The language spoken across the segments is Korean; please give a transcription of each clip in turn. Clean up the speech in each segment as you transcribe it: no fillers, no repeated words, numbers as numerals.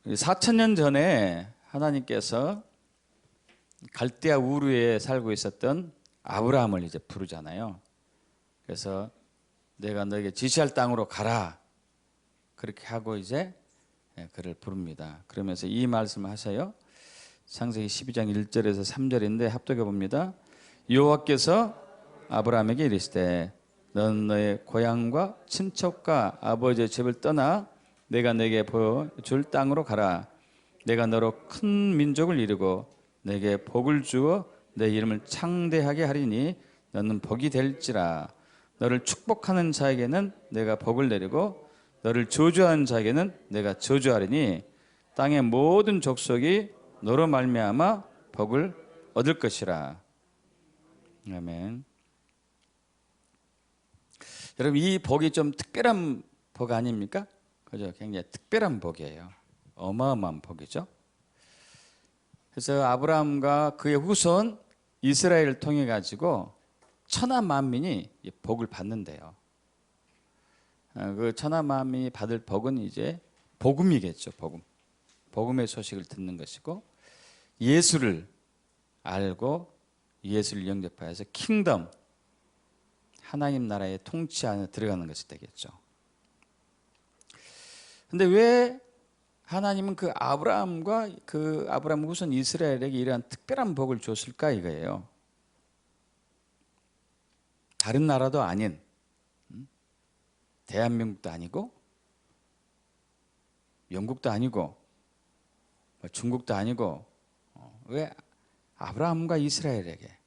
4,000년 전에 하나님께서 갈대아 우르에 살고 있었던 아브라함을 이제 부르잖아요. 그래서 내가 너에게 지시할 땅으로 가라. 그렇게 하고 이제 그를 부릅니다. 그러면서 이 말씀을 하세요. 창세기 12장 1절에서 3절인데 합독해 봅니다. 여호와께서 아브라함에게 이르시되 너는 너의 고향과 친척과 아버지의 집을 떠나 내가 내게 보여줄 땅으로 가라. 내가 너로 큰 민족을 이루고 내게 복을 주어 내 이름을 창대하게 하리니 너는 복이 될지라. 너를 축복하는 자에게는 내가 복을 내리고 너를 저주하는 자에게는 내가 저주하리니 땅의 모든 족속이 너로 말미암아 복을 얻을 것이라. 아멘. 여러분, 이 복이 좀 특별한 복 아닙니까? 그죠? 굉장히 특별한 복이에요. 어마어마한 복이죠. 그래서 아브라함과 그의 후손 이스라엘을 통해 가지고 천하 만민이 복을 받는데요. 그 천하 만민이 받을 복은 이제 복음이겠죠. 복음. 복음의 소식을 듣는 것이고 예수를 알고 예수를 영접하여서 킹덤, 하나님 나라의 통치 안에 들어가는 것이 되겠죠. 근데 왜 하나님은 그 아브라함과 그 아브라함 후손 이스라엘에게 이러한 특별한 복을 줬을까 이거예요. 다른 나라도 아닌, 대한민국도 아니고 영국도 아니고 중국도 아니고 왜 아브라함과 이스라엘에게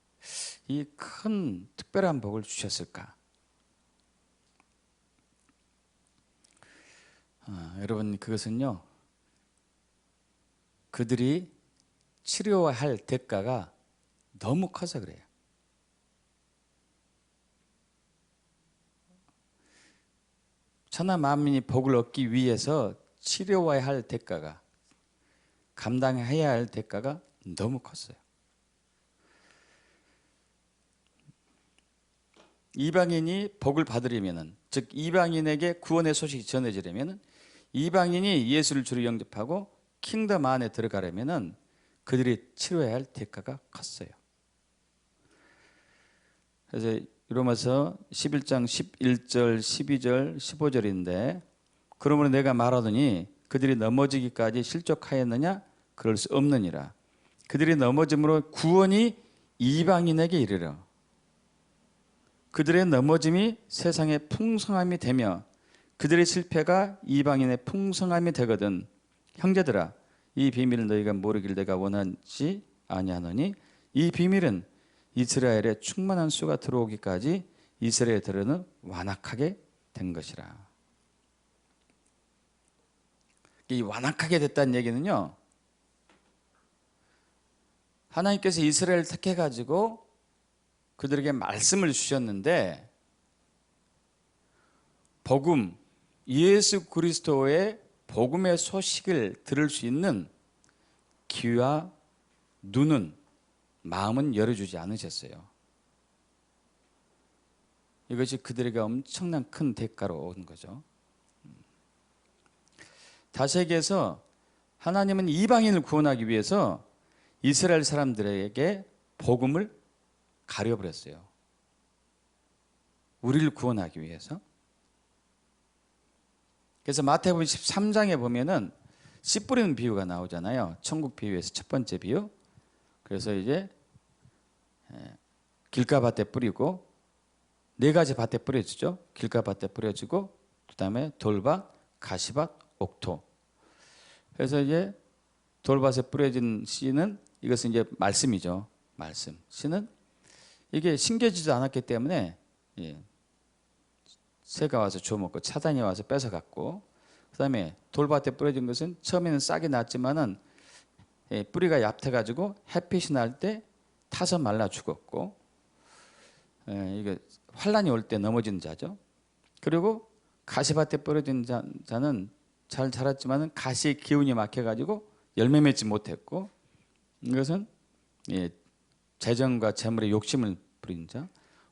이 큰 특별한 복을 주셨을까? 여러분, 그것은요, 그들이 치료할 대가가 너무 커서 그래요. 천하 만민이 복을 얻기 위해서 치료해야 할 대가가, 감당해야 할 대가가 너무 컸어요. 이방인이 복을 받으려면은, 즉 이방인에게 구원의 소식이 전해지려면은, 이방인이 예수를 주로 영접하고 킹덤 안에 들어가려면은 그들이 치료해야 할 대가가 컸어요. 그래서 로마서 11장 11절, 12절, 15절인데 그러므로 내가 말하더니 그들이 넘어지기까지 실족하였느냐? 그럴 수 없느니라. 그들이 넘어짐으로 구원이 이방인에게 이르러 그들의 넘어짐이 세상의 풍성함이 되며 그들의 실패가 이방인의 풍성함이 되거든. 형제들아, 이 비밀을 너희가 모르길 내가 원하지 아니하노니 이 비밀은 이스라엘에 충만한 수가 들어오기까지 이스라엘들은 완악하게 된 것이라. 이 완악하게 됐다는 얘기는요, 하나님께서 이스라엘을 택해가지고 그들에게 말씀을 주셨는데 복음, 예수 그리스도의 복음의 소식을 들을 수 있는 귀와 눈은, 마음은 열어주지 않으셨어요. 이것이 그들에게 엄청난 큰 대가로 온 거죠. 다시 얘기해서 하나님은 이방인을 구원하기 위해서 이스라엘 사람들에게 복음을 가려버렸어요. 우리를 구원하기 위해서. 그래서 마태복음 13장에 보면은 씨 뿌리는 비유가 나오잖아요. 천국 비유에서 첫 번째 비유. 그래서 이제 길가밭에 뿌리고 네 가지 밭에 뿌려주죠. 길가밭에 뿌려주고 그다음에 돌밭, 가시밭, 옥토. 그래서 이제 돌밭에 뿌려진 씨는 이것은 이제 말씀이죠. 말씀. 씨는 이게 심겨지지 않았기 때문에 새가 와서 주워먹고 사단이 와서 뺏어갔고, 그 다음에 돌밭에 뿌려진 것은 처음에는 싹이 났지만은 뿌리가 얕아가지고 햇빛이 날 때 타서 말라 죽었고, 이게 환란이 올 때 넘어진 자죠. 그리고 가시밭에 뿌려진 자는 잘 자랐지만은 가시의 기운이 막혀가지고 열매 맺지 못했고, 이것은 재정과 재물의 욕심을 부린 자.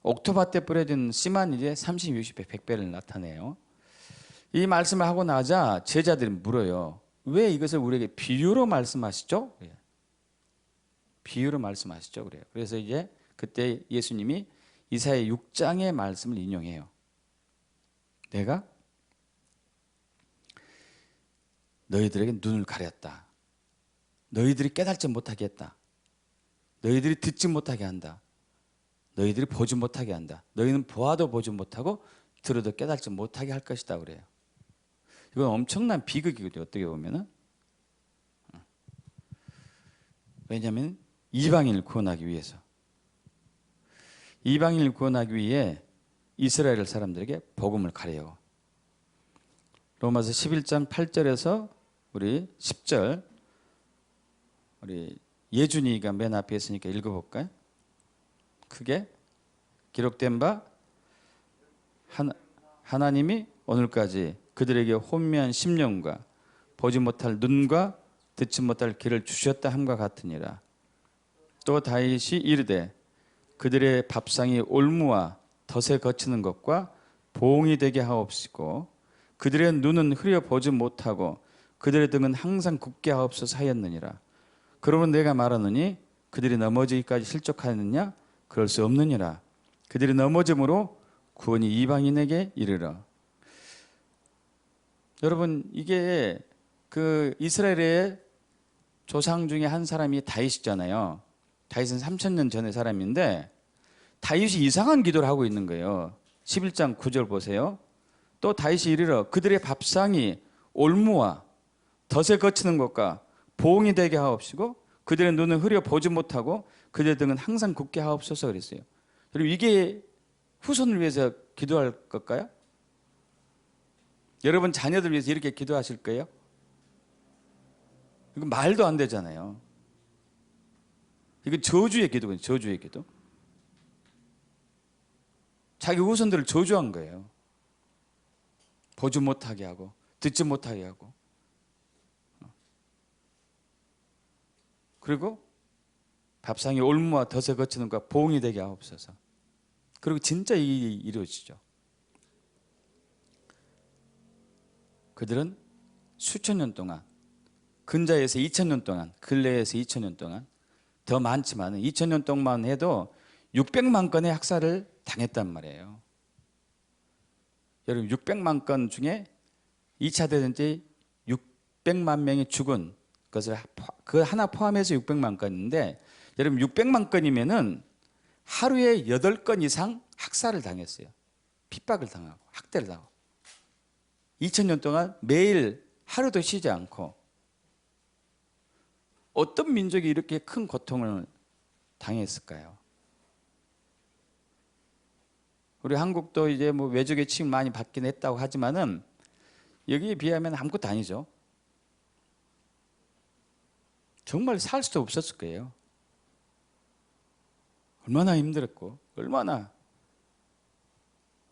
옥토밭에 뿌려진 씨만 이제 30, 60배, 100배를 나타내요. 이 말씀을 하고 나자 제자들이 물어요. 왜 이것을 우리에게 비유로 말씀하시죠? 비유로 말씀하시죠. 그래요. 그래서 이제 그때 예수님이 이사야 6장의 말씀을 인용해요. 내가 너희들에게 눈을 가렸다. 너희들이 깨닫지 못하게 했다. 너희들이 듣지 못하게 한다. 너희들이 보지 못하게 한다. 너희는 보아도 보지 못하고 들어도 깨닫지 못하게 할 것이다 그래요. 이건 엄청난 비극이거든요. 어떻게 보면은. 왜냐하면 이방인을 구원하기 위해서. 이방인을 구원하기 위해 이스라엘 사람들에게 복음을 가려요. 로마서 11장 8절에서 우리 10절 우리 예준이가 맨 앞에 있으니까 읽어볼까요? 크게 기록된 바 하나님이 오늘까지 그들에게 혼미한 심령과 보지 못할 눈과 듣지 못할 귀를 주셨다 함과 같으니라. 또 다윗이 이르되 그들의 밥상이 올무와 덫에 거치는 것과 보응이 되게 하옵시고 그들의 눈은 흐려 보지 못하고 그들의 등은 항상 굳게 하옵소서 하였느니라. 그러면 내가 말하노니 그들이 넘어지기까지 실족하였느냐? 그럴 수 없느니라. 그들이 넘어짐으로 구원이 이방인에게 이르러. 여러분, 이게 그 이스라엘의 조상 중에 한 사람이 다윗이잖아요. 다윗은 3000년 전의 사람인데 다윗이 이상한 기도를 하고 있는 거예요. 11장 9절 보세요. 또 다윗이 이르러 그들의 밥상이 올무와 덫에 거치는 것과 보응이 되게 하옵시고 그들의 눈은 흐려 보지 못하고 그들의 등은 항상 굳게 하옵소서 그랬어요. 여러분, 이게 후손을 위해서 기도할 걸까요? 여러분 자녀들 위해서 이렇게 기도하실 거예요? 이거 말도 안 되잖아요. 이건 저주의 기도거든요. 저주의 기도. 자기 후손들을 저주한 거예요. 보지 못하게 하고 듣지 못하게 하고. 그리고 밥상이 올무와 덫에 거치는 것과 보응이 되게 하옵소서. 그리고 진짜 이 이루어지죠. 그들은 수천 년 동안, 근자에서 2000년 동안, 근래에서 2000년 동안, 더 많지만 2000년 동안 해도 600만 건의 학살을 당했단 말이에요. 여러분, 600만 건 중에 2차 대전 때 600만 명이 죽은 것을 그 하나 포함해서 600만 건인데, 여러분 600만 건이면은 하루에 8건 이상 학살을 당했어요. 핍박을 당하고 학대를 당하고 2000년 동안 매일 하루도 쉬지 않고. 어떤 민족이 이렇게 큰 고통을 당했을까요? 우리 한국도 이제 뭐 외적의 침입 많이 받긴 했다고 하지만은 여기에 비하면 아무것도 아니죠. 정말 살 수도 없었을 거예요. 얼마나 힘들었고 얼마나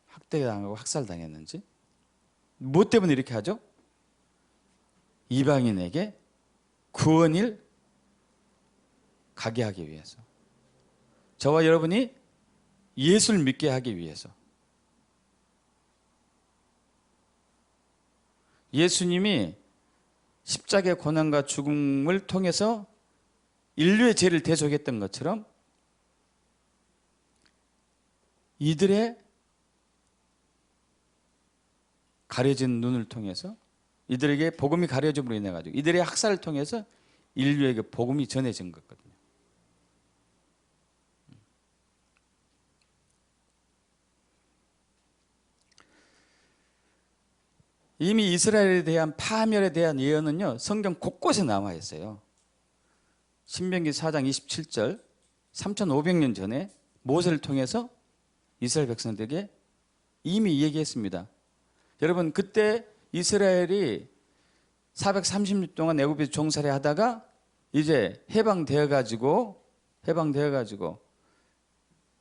학대당하고 학살당했는지. 무엇 때문에 이렇게 하죠? 이방인에게 구원을 가게 하기 위해서. 저와 여러분이 예수를 믿게 하기 위해서. 예수님이 십자가의 고난과 죽음을 통해서 인류의 죄를 대속했던 것처럼 이들의 가려진 눈을 통해서, 이들에게 복음이 가려짐으로 인해 가지고 이들의 학살을 통해서 인류에게 복음이 전해진 거거든요. 이미 이스라엘에 대한 파멸에 대한 예언은요, 성경 곳곳에 나와 있어요. 신명기 4장 27절, 3500년 전에 모세를 통해서 이스라엘 백성들에게 이미 얘기했습니다. 여러분, 그때 이스라엘이 430년 동안 애굽에서 종살이 하다가 이제 해방되어 가지고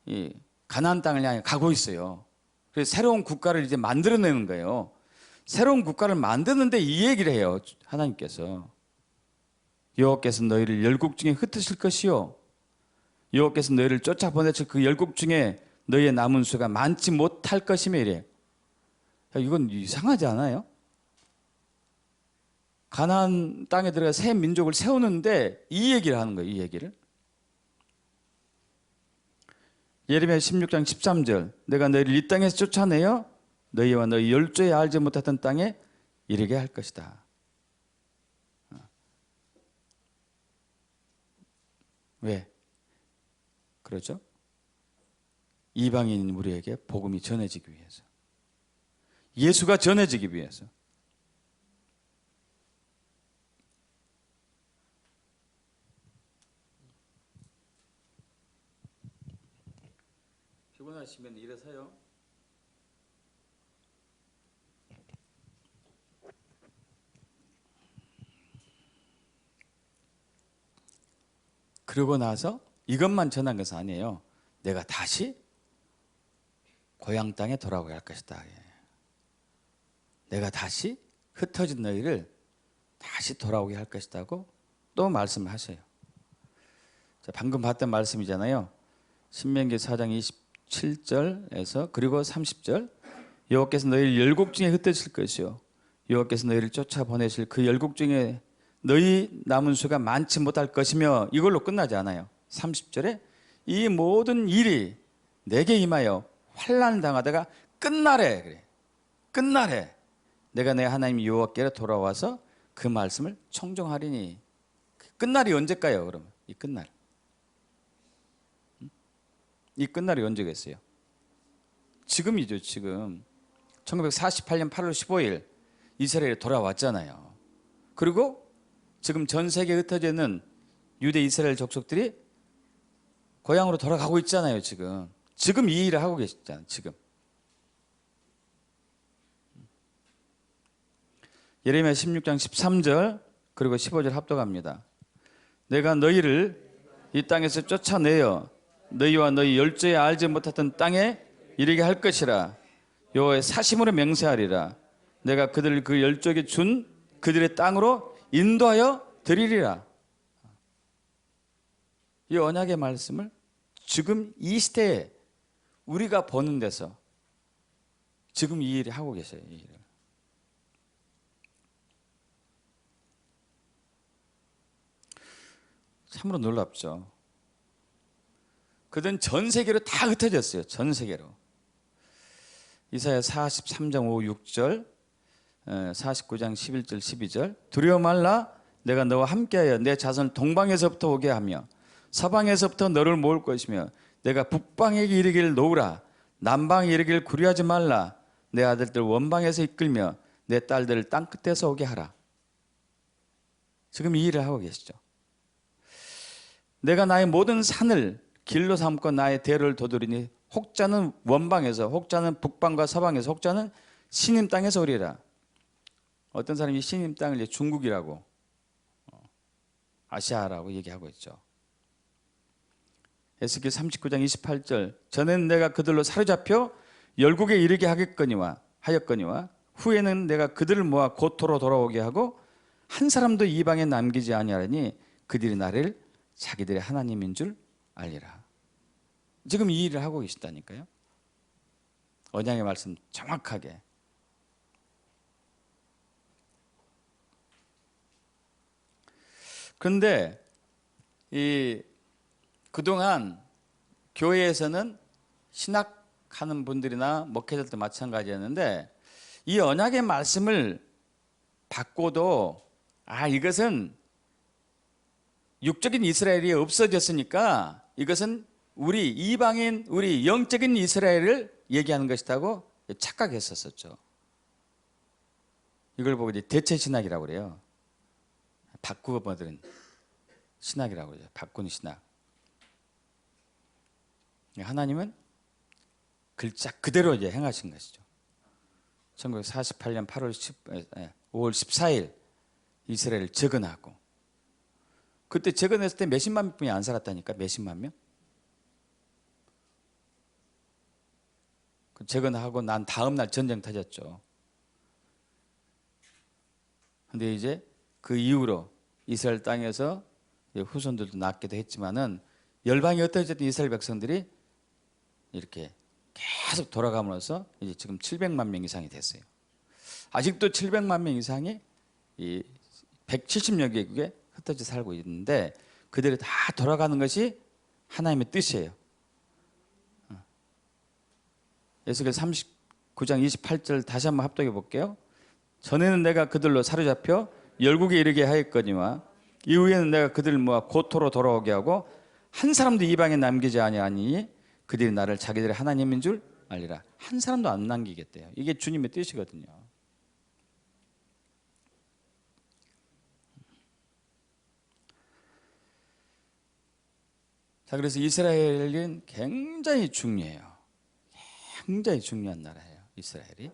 이 가나안 땅을 향해 가고 있어요. 그래서 새로운 국가를 이제 만들어내는 거예요. 새로운 국가를 만드는데 이 얘기를 해요. 하나님께서 여호와께서 너희를 열국 중에 흩으실 것이요, 여호와께서 너희를 쫓아보내실 그 열국 중에 너희의 남은 수가 많지 못할 것이며 이래요. 이건 이상하지 않아요? 가나안 땅에 들어가 새 민족을 세우는데 이 얘기를 하는 거예요. 이 얘기를. 예레미야 16장 13절 내가 너희를 이 땅에서 쫓아내어 너희와 너희 열조에 알지 못했던 땅에 이르게 할 것이다. 왜? 그러죠? 이방인 우리에게 복음이 전해지기 위해서. 예수가 전해지기 위해서. 피곤하시면 일어서요. 그러고 나서 이것만 전한 것은 아니에요. 내가 다시 고향 땅에 돌아오게 할 것이다. 내가 다시 흩어진 너희를 다시 돌아오게 할 것이다고 또 말씀하셔요. 자, 방금 봤던 말씀이잖아요. 신명기 4장 27절에서 그리고 30절 여호와께서 너희를 열국 중에 흩으실 것이요 여호와께서 너희를 쫓아보내실 그 열국 중에 너희 남은 수가 많지 못할 것이며 이걸로 끝나지 않아요. 30절에 이 모든 일이 내게 임하여 환난을 당하다가 끝날에 그래. 끝날에 내가 내 하나님 여호와께로 돌아와서 그 말씀을 청종하리니. 끝날이 언제일까요? 그러면 이 끝날. 이 끝날이 언제겠어요? 지금이죠. 지금 1948년 8월 15일 이스라엘에 돌아왔잖아요. 그리고 지금 전 세계에 흩어져 있는 유대 이스라엘 족속들이 고향으로 돌아가고 있잖아요. 지금 이 일을 하고 계시잖아요. 지금 예레미야 16장 13절 그리고 15절 합독합니다. 내가 너희를 이 땅에서 쫓아내어 너희와 너희 열조에 알지 못했던 땅에 이르게 할 것이라. 여호와의 사심으로 맹세하리라. 내가 그들을 그 열조에게 준 그들의 땅으로 인도하여 드리리라. 이 언약의 말씀을 지금 이 시대에 우리가 보는 데서 지금 이 일을 하고 계세요. 이 일을. 참으로 놀랍죠. 그들은 전 세계로 다 흩어졌어요. 전 세계로. 이사야 43장 5, 6절 49장 11절 12절 두려워 말라 내가 너와 함께하여 내 자손을 동방에서부터 오게 하며 서방에서부터 너를 모을 것이며 내가 북방에게 이르기를 놓으라 남방에 이르기를 구려하지 말라 내 아들들 원방에서 이끌며 내 딸들을 땅끝에서 오게 하라. 지금 이 일을 하고 계시죠. 내가 나의 모든 산을 길로 삼고 나의 대를 도두리니 혹자는 원방에서 혹자는 북방과 서방에서 혹자는 시님 땅에서 오리라. 어떤 사람이 시님 땅을 중국이라고 아시아라고 얘기하고 있죠. 에스겔 39장 28절 전에는 내가 그들로 사로잡혀 열국에 이르게 하였거니와 후에는 내가 그들을 모아 고토로 돌아오게 하고 한 사람도 이방에 남기지 아니하리니 그들이 나를 자기들의 하나님인 줄 알리라. 지금 이 일을 하고 계시다니까요. 언약의 말씀 정확하게. 그런데 그동안 교회에서는 신학하는 분들이나 목회자들도 마찬가지였는데 이 언약의 말씀을 받고도 이것은 육적인 이스라엘이 없어졌으니까 이것은 우리 이방인 우리 영적인 이스라엘을 얘기하는 것이라고 착각했었죠. 이걸 보고 이제 대체 신학이라고 그래요. 바꾸어버린 신학이라고 그래요. 바꾸는 신학. 하나님은 글자 그대로 이제 행하신 것이죠. 1948년 5월 14일 이스라엘을 재건하고 그때 재건했을 때 몇십만 분이 안 살았다니까. 몇십만 명. 재건하고 난 다음 날 전쟁 터졌죠. 근데 이제 그 이후로 이스라엘 땅에서 후손들도 낳기도 했지만은 열방이 흩어졌던 이스라엘 백성들이 이렇게 계속 돌아감으로써 이제 지금 700만 명 이상이 됐어요. 아직도 700만 명 이상이 이 170여 개국에 흩어져 살고 있는데 그들이 다 돌아가는 것이 하나님의 뜻이에요. 에스겔 39장 28절 다시 한번 합독해 볼게요. 전에는 내가 그들로 사로잡혀 열국에 이르게 하였거니와 이후에는 내가 그들을 모아 고토로 돌아오게 하고 한 사람도 이방에 남기지 아니하니 그들이 나를 자기들의 하나님인 줄 알리라. 한 사람도 안 남기겠대요. 이게 주님의 뜻이거든요. 자, 그래서 이스라엘은 굉장히 중요해요. 굉장히 중요한 나라예요, 이스라엘이.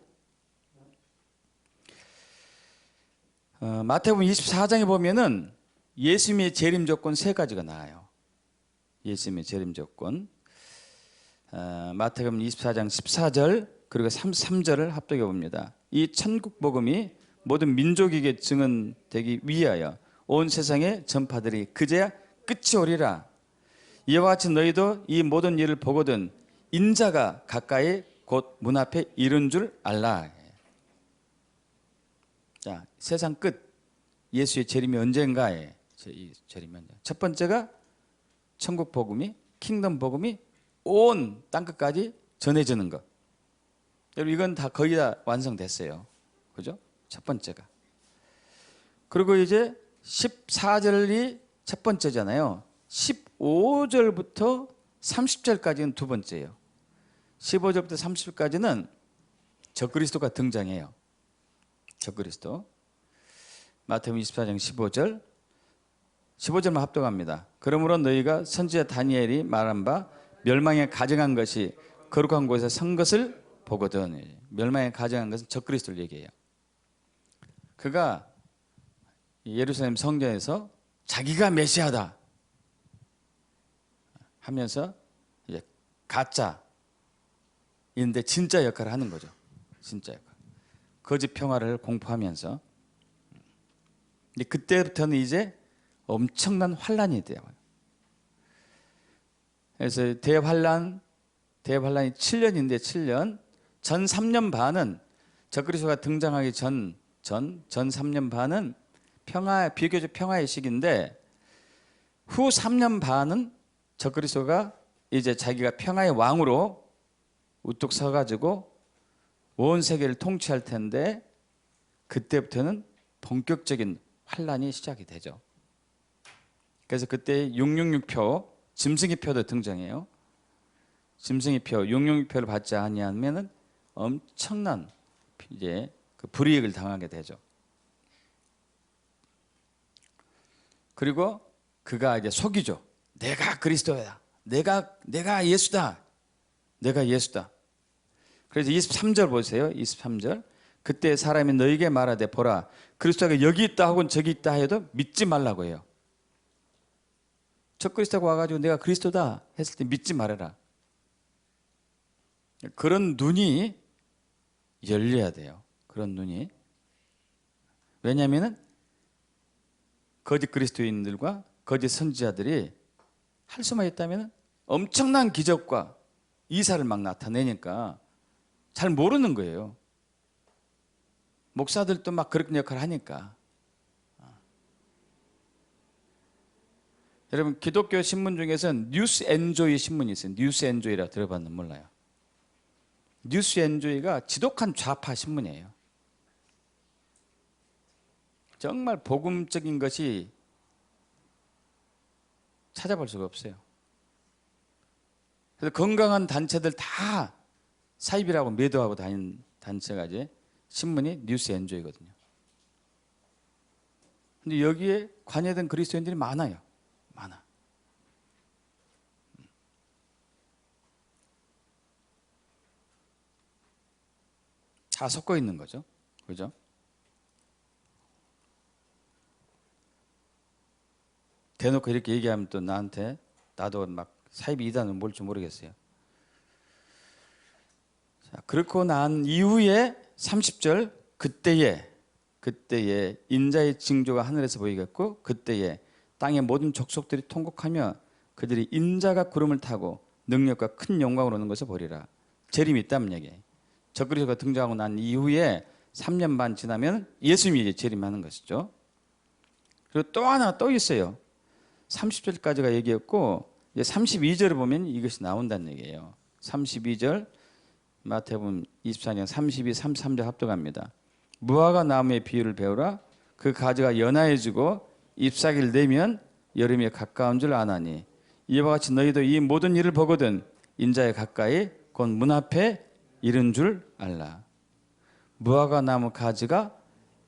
마태복음 24장에 보면은 예수님의 재림 조건 세 가지가 나와요. 예수님의 재림 조건. 마태복음 24장 14절 그리고 33절을 합독해 봅니다. 이 천국 복음이 모든 민족에게 증언되기 위하여 온 세상에 전파들이 그제야 끝이 오리라. 이와 같이 너희도 이 모든 일을 보거든 인자가 가까이 곧 문 앞에 이른 줄 알라. 자, 세상 끝 예수의 재림이 언젠가에 이 재림이 언제? 첫 번째가 천국 복음이 킹덤 복음이 온 땅끝까지 전해지는 것. 여러분 이건 다 거의 다 완성됐어요. 그죠? 첫 번째가. 그리고 이제 14절이 첫 번째잖아요. 15절부터 30절까지는 두 번째예요. 15절부터 30절까지는 적그리스도가 등장해요. 적그리스도. 마태복음 24장 15절만 합독합니다. 그러므로 너희가 선지자 다니엘이 말한 바 멸망에 가증한 것이 거룩한 곳에 선 것을 보거든. 멸망에 가증한 것은 적그리스도를 얘기해요. 그가 예루살렘 성전에서 자기가 메시아다 하면서 이제 가짜인데 진짜 역할을 하는 거죠. 진짜 역할. 거짓 평화를 공포하면서. 근데 그때부터는 이제 엄청난 환란이 돼요. 그래서 대환란이 7년인데 7년 전 3년 반은 적그리스도가 등장하기 전 3년 반은 비교적 평화의 시기인데 후 3년 반은 적그리스도가 이제 자기가 평화의 왕으로 우뚝 서가지고 온 세계를 통치할 텐데 그때부터는 본격적인 환란이 시작이 되죠. 그래서 그때 666표 짐승의 표도 등장해요. 짐승의 표 666표를 받지 아니하면은 엄청난 이제 그 불이익을 당하게 되죠. 그리고 그가 이제 속이죠. 내가 그리스도야. 내가 예수다. 내가 예수다. 그래서 23절 보세요. 23절. 그때 사람이 너에게 말하되 보라 그리스도가 여기 있다 하고는 저기 있다 해도 믿지 말라고 해요. 적그리스도가 와가지고 내가 그리스도다 했을 때 믿지 말아라. 그런 눈이 열려야 돼요. 그런 눈이. 왜냐하면 거짓 그리스도인들과 거짓 선지자들이 할 수만 있다면 엄청난 기적과 이사를 막 나타내니까 잘 모르는 거예요. 목사들도 막 그런 역할을 하니까. 여러분 기독교 신문 중에서는 뉴스 엔조이 신문이 있어요. 뉴스 엔조이라고 들어봤는지 몰라요. 뉴스 엔조이가 지독한 좌파 신문이에요. 정말 복음적인 것이 찾아볼 수가 없어요. 그래서 건강한 단체들 다 사입이라고 매도하고 다니는 단체가 이제 신문이 뉴스 엔조이거든요. 근데 여기에 관여된 그리스도인들이 많아요. 많아. 다 섞어 있는 거죠. 그죠? 대놓고 이렇게 얘기하면 또 나도 막 사입이 이단은 뭘지 모르겠어요. 자, 그렇고 난 이후에 30절 그때에 인자의 징조가 하늘에서 보이겠고 그때에 땅의 모든 족속들이 통곡하며 그들이 인자가 구름을 타고 능력과 큰 영광으로 오는 것을 보리라. 재림이 있다는 얘기예요. 적그리스도가 등장하고 난 이후에 3년 반 지나면 예수님이 이제 재림하는 것이죠. 그리고 또 하나 또 있어요. 30절까지가 얘기했고 이제 32절을 보면 이것이 나온다는 얘기예요. 32절 마태복음 24장 32, 33절 합독합니다. 무화과 나무의 비유를 배우라. 그 가지가 연하여지고 잎사귀를 내면 여름에 가까운 줄 아나니 이와 같이 너희도 이 모든 일을 보거든 인자에 가까이 곧 문 앞에 이른 줄 알라. 무화과 나무 가지가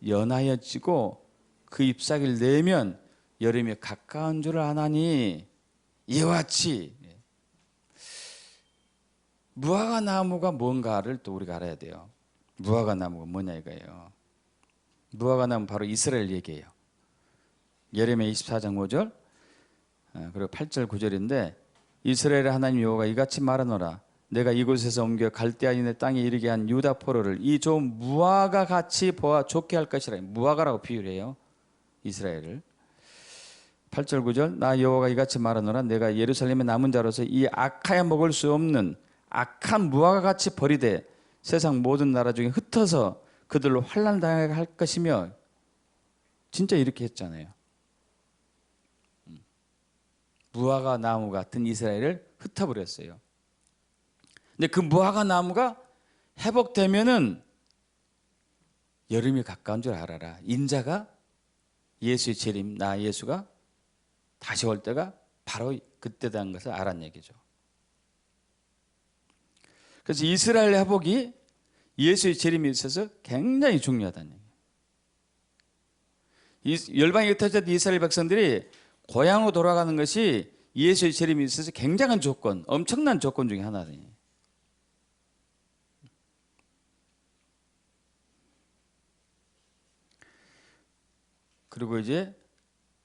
연하여지고 그 잎사귀를 내면 여름에 가까운 줄 아나니 이와 같이 무화과 나무가 뭔가를 또 우리가 알아야 돼요. 무화과 나무가 뭐냐 이거예요. 무화과 나무 바로 이스라엘 얘기예요. 예레미야 24장 5절 그리고 8절 9절인데 이스라엘의 하나님 여호와가 이같이 말하노라. 내가 이곳에서 옮겨 갈대아인의 땅에 이르게 한 유다 포로를 이 좋은 무화과 같이 보아 좋게 할 것이라. 무화과라고 비유를 해요. 이스라엘을. 8절 9절 나 여호와가 이같이 말하노라. 내가 예루살렘의 남은 자로서 이 악하여 먹을 수 없는 악한 무화과 같이 버리되 세상 모든 나라 중에 흩어서 그들로 환난 당하게 할 것이며 진짜 이렇게 했잖아요. 무화과 나무 같은 이스라엘을 흩어버렸어요. 근데 그 무화과 나무가 회복되면은 여름이 가까운 줄 알아라. 인자가 예수의 재림 나 예수가 다시 올 때가 바로 그때다는 것을 알았는 얘기죠. 그래서 이스라엘 회복이 예수의 재림에 있어서 굉장히 중요하다는 얘기예요. 열방이 흩어졌던 이스라엘 백성들이 고향으로 돌아가는 것이 예수의 재림에 있어서 굉장한 조건, 엄청난 조건 중에 하나예요. 그리고 이제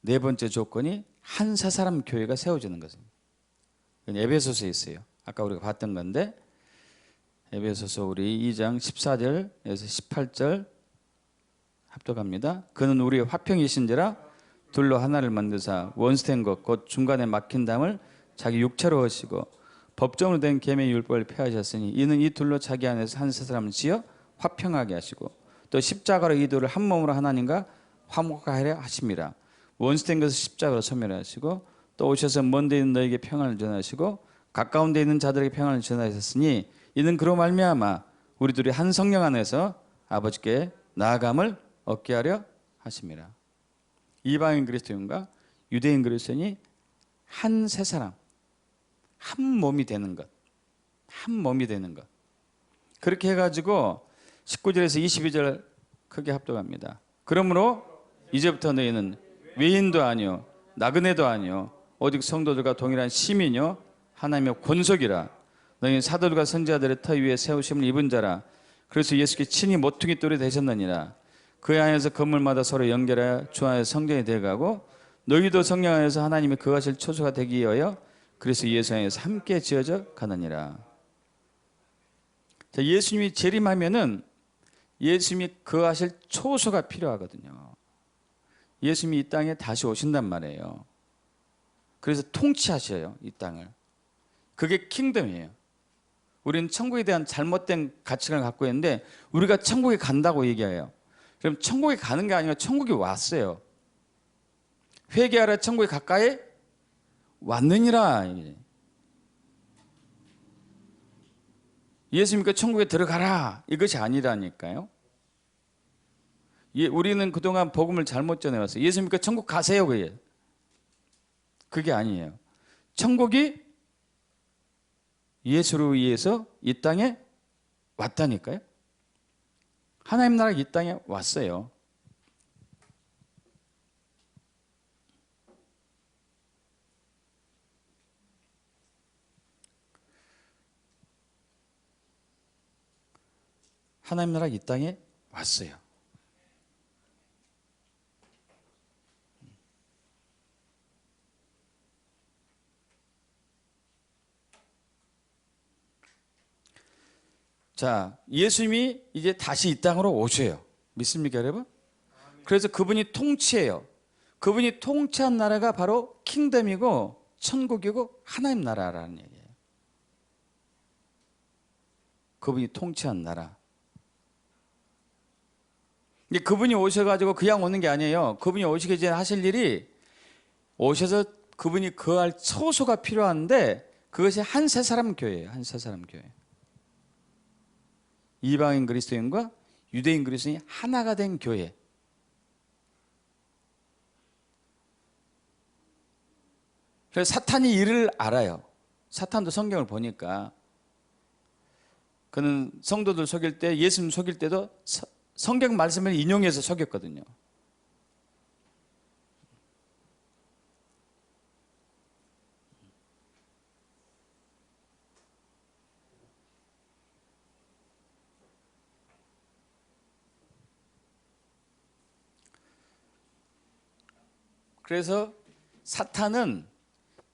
네 번째 조건이 한 세 사람 교회가 세워지는 것입니다. 에베소서에 있어요. 아까 우리가 봤던 건데 에베소서 우리 2장 14절에서 18절 합독합니다. 그는 우리의 화평이신지라 둘로 하나를 만드사 원수된 것 곧 중간에 막힌 담을 자기 육체로 하시고 법정으로 된 계명의 율법을 폐하셨으니 이는 이 둘로 자기 안에서 한 세 사람을 지어 화평하게 하시고 또 십자가로 이 둘을 한 몸으로 하나님과 화목하려 하심이라. 원수된 것을 십자가로 소멸하시고 또 오셔서 먼 데 있는 너에게 평안을 전하시고 가까운 데 있는 자들에게 평안을 전하셨으니 이는 그로 말미암아 우리 둘이 한 성령 안에서 아버지께 나아감을 얻게 하려 하심이라. 이방인 그리스도인과 유대인 그리스도인이 한 세 사람 한 몸이 되는 것, 한 몸이 되는 것. 그렇게 해가지고 19절에서 22절 크게 합독합니다. 그러므로 이제부터 너희는 외인도 아니요 나그네도 아니요 오직 성도들과 동일한 시민이요 하나님의 권속이라. 너희는 사도들과 선지자들의 터 위에 세우심을 입은 자라. 그래서 예수께 친히 모퉁이 돌이 되셨느니라. 그 안에서 건물마다 서로 연결하여 주 안에서 성전이 되어가고 너희도 성령 안에서 하나님이 거하실 초소가 되기 위하여 그래서 예수 안에서 함께 지어져 가느니라. 자, 예수님이 재림하면은 예수님이 거하실 초소가 필요하거든요. 예수님이 이 땅에 다시 오신단 말이에요. 그래서 통치하셔요, 이 땅을. 그게 킹덤이에요. 우리는 천국에 대한 잘못된 가치관을 갖고 있는데 우리가 천국에 간다고 얘기해요. 그럼 천국에 가는 게 아니라 천국이 왔어요. 회개하라 천국에 가까이 왔느니라. 예수 믿고 천국에 들어가라 이것이 아니라니까요. 우리는 그동안 복음을 잘못 전해왔어요. 예수 믿고 천국 가세요. 그게 아니에요. 천국이 예수로 의해서 이 땅에 왔다니까요. 하나님 나라가 이 땅에 왔어요. 하나님 나라가 이 땅에 왔어요. 자, 예수님이 이제 다시 이 땅으로 오셔요. 믿습니까, 여러분? 그래서 그분이 통치해요. 그분이 통치한 나라가 바로 킹덤이고 천국이고 하나님 나라라는 얘기예요. 그분이 통치한 나라. 근데 그분이 오셔가지고 그냥 오는 게 아니에요. 그분이 오시기 전에 하실 일이 오셔서 그분이 거할 처소가 필요한데 그것이 한 세 사람 교회예요. 한 세 사람 교회. 이방인 그리스도인과 유대인 그리스도인이 하나가 된 교회. 그래서 사탄이 이를 알아요. 사탄도 성경을 보니까 그는 성도들 속일 때, 예수님 속일 때도 성경 말씀을 인용해서 속였거든요. 그래서 사탄은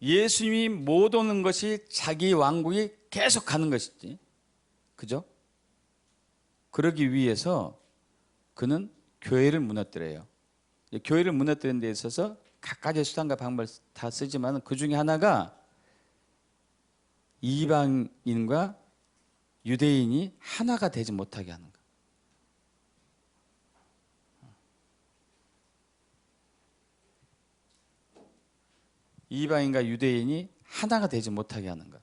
예수님이 못 오는 것이 자기 왕국이 계속 가는 것이지. 그죠? 그러기 위해서 그는 교회를 무너뜨려요. 교회를 무너뜨리는 데 있어서 각가지 수단과 방법을 다 쓰지만 그 중에 하나가 이방인과 유대인이 하나가 되지 못하게 하는 것. 이방인과 유대인이 하나가 되지 못하게 하는 것.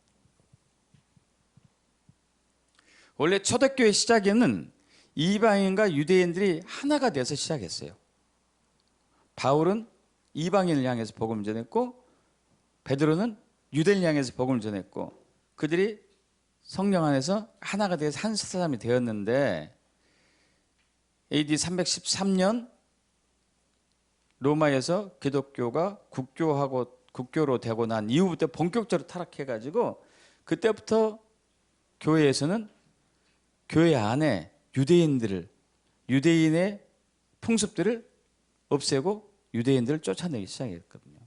원래 초대교회 시작에는 이방인과 유대인들이 하나가 돼서 시작했어요. 바울은 이방인을 향해서 복음을 전했고 베드로는 유대인을 향해서 복음을 전했고 그들이 성령 안에서 하나가 돼서 한 사람이 되었는데 AD 313년 로마에서 기독교가 국교로 되고 난 이후부터 본격적으로 타락해가지고 그때부터 교회에서는 교회 안에 유대인의 풍습들을 없애고 유대인들을 쫓아내기 시작했거든요.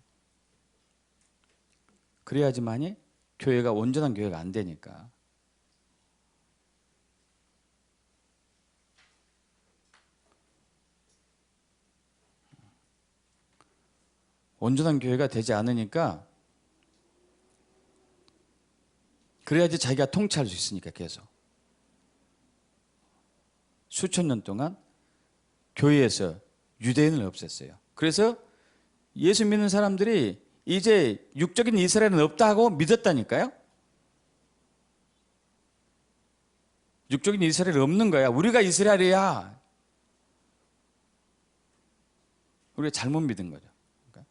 그래야지만이 교회가 온전한 교회가 안 되니까. 온전한 교회가 되지 않으니까 그래야지 자기가 통치할 수 있으니까 계속. 수천 년 동안 교회에서 유대인을 없앴어요. 그래서 예수 믿는 사람들이 이제 육적인 이스라엘은 없다고 믿었다니까요. 육적인 이스라엘 없는 거야. 우리가 이스라엘이야. 우리가 잘못 믿은 거죠. 그러니까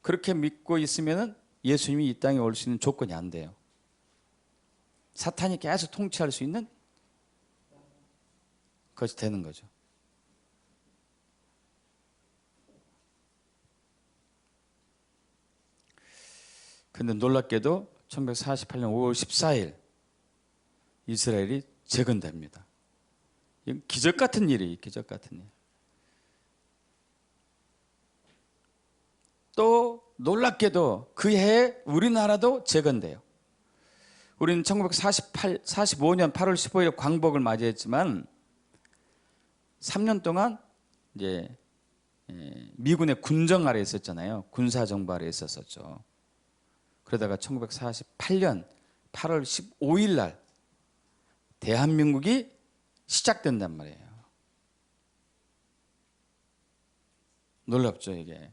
그렇게 믿고 있으면 예수님이 이 땅에 올 수 있는 조건이 안 돼요. 사탄이 계속 통치할 수 있는 것이 되는 거죠. 근데 놀랍게도 1948년 5월 14일 이스라엘이 재건됩니다. 이건 기적 같은 일이에요. 기적 같은 일. 또 놀랍게도 그 해에 우리나라도 재건돼요. 우리는 1945년 8월 15일 광복을 맞이했지만 3년 동안 이제 미군의 군정 아래 있었잖아요. 군사정부 아래 있었었죠. 그러다가 1948년 8월 15일 날 대한민국이 시작된단 말이에요. 놀랍죠, 이게.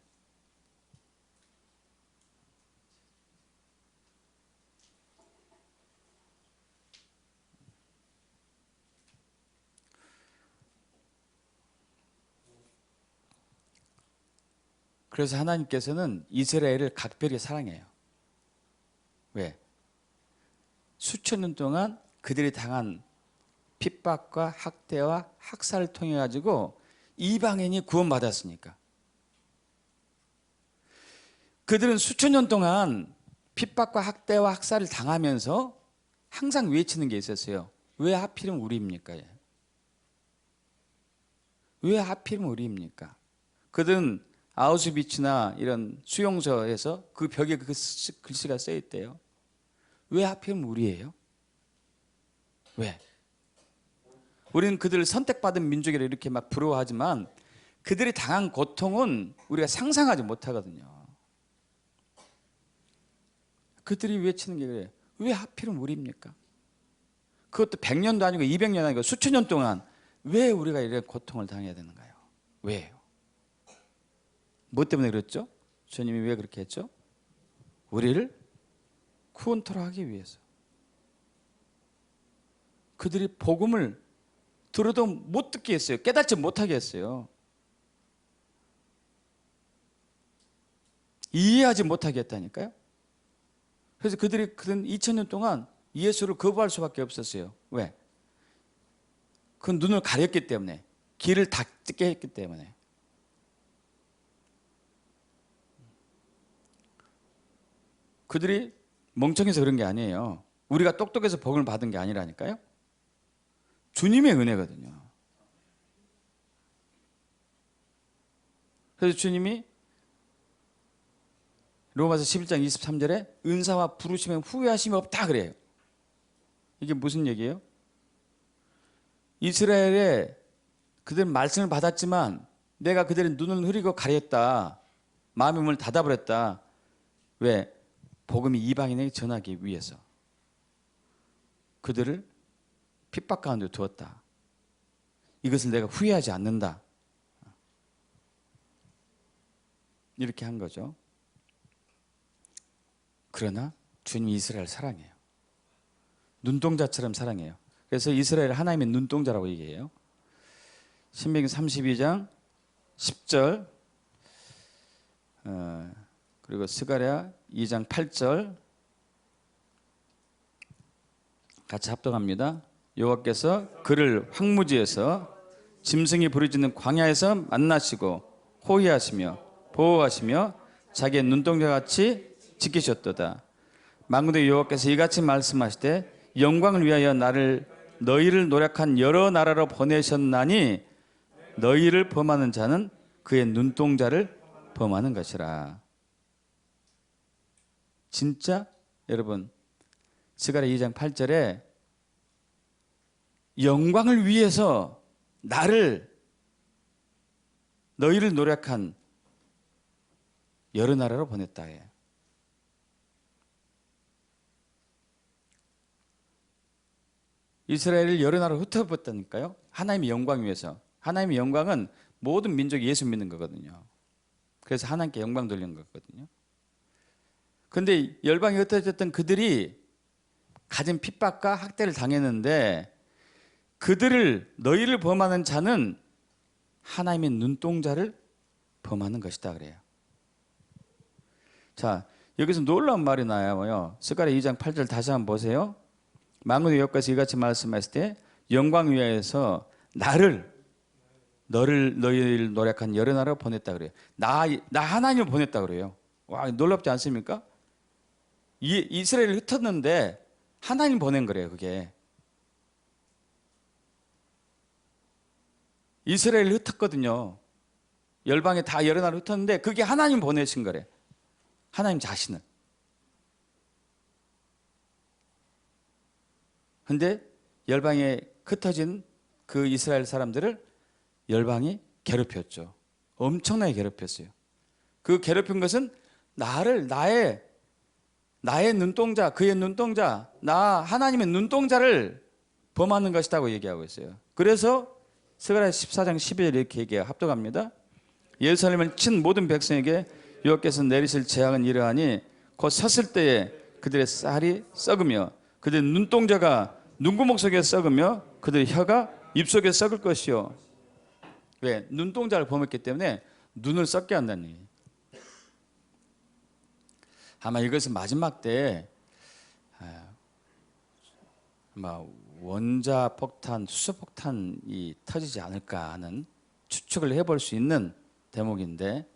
그래서 하나님께서는 이스라엘을 각별히 사랑해요. 왜? 수천 년 동안 그들이 당한 핍박과 학대와 학살을 통해 가지고 이방인이 구원받았으니까. 그들은 수천 년 동안 핍박과 학대와 학살을 당하면서 항상 외치는 게 있었어요. 왜 하필이면 우리입니까? 왜 하필이면 우리입니까? 그들은 아우슈비츠나 이런 수용소에서 그 벽에 그 글씨가 써 있대요. 왜 하필이면 우리예요? 왜? 우리는 그들을 선택받은 민족이라 이렇게 막 부러워하지만 그들이 당한 고통은 우리가 상상하지 못하거든요. 그들이 외치는 게 그래요. 왜 하필이면 우리입니까? 그것도 100년도 아니고 200년 아니고 수천 년 동안 왜 우리가 이런 고통을 당해야 되는가요? 왜요? 뭐 때문에 그랬죠? 주님이 왜 그렇게 했죠? 우리를 구원토록 하기 위해서. 그들이 복음을 들어도 못 듣게 했어요. 깨닫지 못하게 했어요. 이해하지 못하게 했다니까요. 그래서 그들이 그런 2000년 동안 예수를 거부할 수밖에 없었어요. 왜? 그 눈을 가렸기 때문에, 길을 닫게 했기 때문에. 그들이 멍청해서 그런 게 아니에요. 우리가 똑똑해서 복을 받은 게 아니라니까요. 주님의 은혜거든요. 그래서 주님이 로마서 11장 23절에 은사와 부르심에 후회하심이 없다 그래요. 이게 무슨 얘기예요? 이스라엘에 그들은 말씀을 받았지만 내가 그들의 눈을 흐리고 가렸다. 마음의 문을 닫아버렸다. 왜? 복음이 이방인에게 전하기 위해서. 그들을 핍박 가운데 두었다. 이것을 내가 후회하지 않는다. 이렇게 한 거죠. 그러나 주님이 이스라엘을 사랑해요. 눈동자처럼 사랑해요. 그래서 이스라엘 하나님의 눈동자라고 얘기해요. 신명기 32장 10절 그리고 스가랴 2장 8절 같이 합독합니다. 여호와께서 그를 황무지에서 짐승이 부르짖는 광야에서 만나시고 호위하시며 보호하시며 자기의 눈동자같이 지키셨도다. 만군의 여호와께서 이같이 말씀하시되 영광을 위하여 너희를 노력한 여러 나라로 보내셨나니 너희를 범하는 자는 그의 눈동자를 범하는 것이라. 진짜 여러분 스가랴 2장 8절에 영광을 위해서 너희를 노력한 여러 나라로 보냈다 해요. 이스라엘을 여러 나라로 흩어버렸다니까요. 하나님의 영광 위해서. 하나님의 영광은 모든 민족이 예수 믿는 거거든요. 그래서 하나님께 영광 돌리는 거거든요. 그런데 열방에 흩어졌던 그들이 가진 핍박과 학대를 당했는데 너희를 범하는 자는 하나님의 눈동자를 범하는 것이다 그래요. 자, 여기서 놀라운 말이 나와요. 스가랴 2장 8절 다시 한번 보세요. 만군의 여호와께서 이같이 말씀하실 때 영광 위하여서 너희를 노력한 여러 나라로 보냈다 그래요. 나 하나님을 보냈다 그래요. 와, 놀랍지 않습니까? 이스라엘을 흩었는데 하나님 보낸 거래요. 그게 이스라엘을 흩었거든요. 열방에 다 여러 나라로 흩었는데 그게 하나님 보내신 거래. 하나님 자신을. 근데 열방에 흩어진 그 이스라엘 사람들을 열방이 괴롭혔죠. 엄청나게 괴롭혔어요. 그 괴롭힌 것은 나의 눈동자, 그의 눈동자, 하나님의 눈동자를 범하는 것이라고 얘기하고 있어요. 그래서 스가랴 14장 12절 이렇게 얘기해요. 합독합니다. 예루살렘을 친 모든 백성에게 여호와께서 내리실 재앙은 이러하니 곧 섰을 때에 그들의 쌀이 썩으며 그들의 눈동자가 눈구멍 속에 썩으며 그들의 혀가 입속에 썩을 것이요. 왜? 눈동자를 범했기 때문에 눈을 썩게 한다는 얘기예요. 아마 이것은 마지막 때 아마 원자 폭탄, 수소 폭탄이 터지지 않을까 하는 추측을 해볼 수 있는 대목인데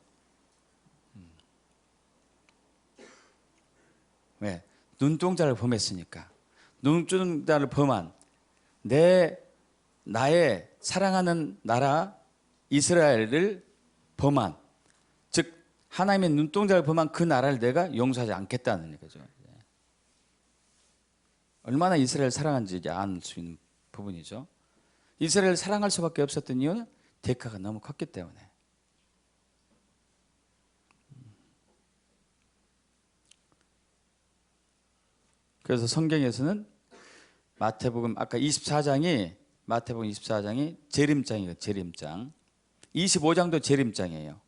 왜? 눈동자를 범했으니까. 눈동자를 범한 나의 사랑하는 나라 이스라엘을 범한, 즉 하나님의 눈동자를 범한 그 나라를 내가 용서하지 않겠다는 거죠. 얼마나 이스라엘을 사랑한지 알 수 있는 부분이죠. 이스라엘을 사랑할 수밖에 없었던 이유는 대가가 너무 컸기 때문에. 그래서 성경에서는 마태복음 아까 24장이 마태복음 24장이 재림장이에요. 재림장. 25장도 재림장이에요.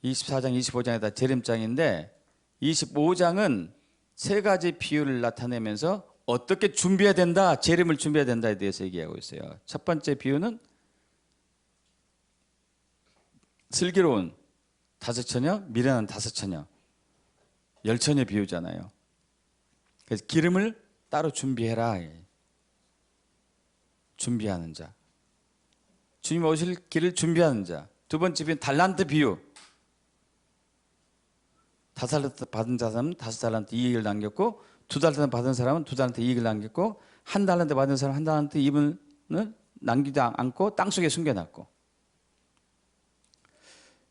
24장, 25장에다 재림장인데 25장은 세 가지 비유를 나타내면서 어떻게 준비해야 된다, 재림을 준비해야 된다에 대해서 얘기하고 있어요. 첫 번째 비유는 슬기로운 5처녀, 미련한 5처녀, 10처녀 비유잖아요. 그래서 기름을 따로 준비해라. 준비하는 자. 주님 오실 길을 준비하는 자. 두 번째 비유는 달란트 비유. 5달란트 받은 사람은 5달란트 이익을 남겼고, 2달란트 받은 사람은 2달란트 이익을 남겼고, 1달란트 받은 사람은 1달란트 이익을 남기지 않고 땅속에 숨겨놨고.